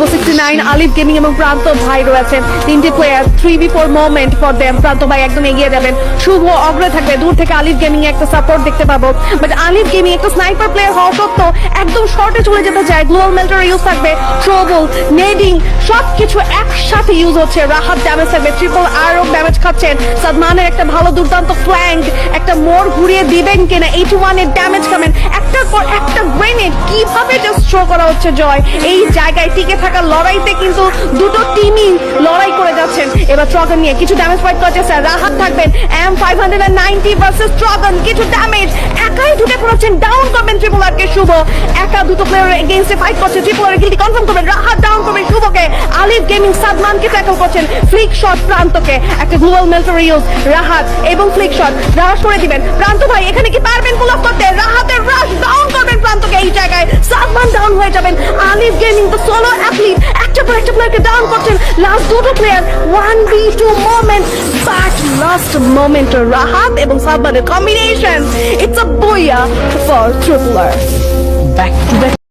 Rainbow 69, আলিফ gaming এবং প্রান্ত ভাই রয়েছেন। তিনটি player 3v4 moment for them. প্রান্ত ভাই একদম এগিয়ে যাবেন, শুভ অগ্রে থাকবে। দূর থেকে আলিফ গেমিং এ একটা সাপোর্ট দেখতে পাবো, বাট আলিফ গেমিং একটা স্নাইপার প্লেয়ার হওয়া সত্ত্বেও একদম শর্টে চলে যেতে চায়। গ্লোবাল মেল্টার ইউজ থাকবে, ট্রোবল, নেডিং সবকিছু একসাথে ইউজ হচ্ছে। রাহাত ড্যামেজ থাকবে, ট্রিপল আরও ড্যামেজ খাচ্ছেন। সাদমানের একটা ভালো দুর্দান্ত ফ্ল্যাঙ্ক, একটা মোড় ঘুরিয়ে দিবেন কিনা, 81 এর ড্যামেজ খাবেন। একটার পর একটা গ্রেনেড কিভাবে জাস্ট থ্রো করা হচ্ছে জয়। এই জায়গায় টিকে থাকার লড়াইতে কিন্তু দুটো টিমই লড়াই করে যাচ্ছেন। এবার ট্রগন নিয়ে কিছু ড্যামেজ ফাইট করছে স্যার। রাহাত থাকবেন, M590 ভার্সেস ট্রগন, কিছু ড্যামেজ একাই ঢুকে পড়েছেন। ডাউন করবেন ট্রিপল আর কে শুভ, একা দুটো প্লেয়ারের এগেইনস্টে ফাইট করছে। ট্রিপল আর কিলটি কনফার্ম করবেন, রাহাত ডাউন করবেন শুভকে। আলিফ গেমিং সাদমানকে ট্যাকল করছেন। ফ্লিক শট প্রান্তকে, একটা গ্লোবাল মেল্টার ইউজ রাহাত এবং ফ্লিক শট রাশ করে দিবেন। প্রান্ত ভাই এখানে কি পারবেন পুল অফ করতে? রাহাতের রাশ ডাউন করবেন প্রান্তকে। এই জায়গায় সাদমান ডাউন হয়ে যাবেন। আলিফ গেমিং তো সোলো অ্যাথলিট, একটা পর একটা প্লেয়ারকে ডাউন করছেন। লাস্ট দুটো player 1v2 moment, but last moment Rahat এবং সাদমানের combination, it's a buyer for triple R. Back to back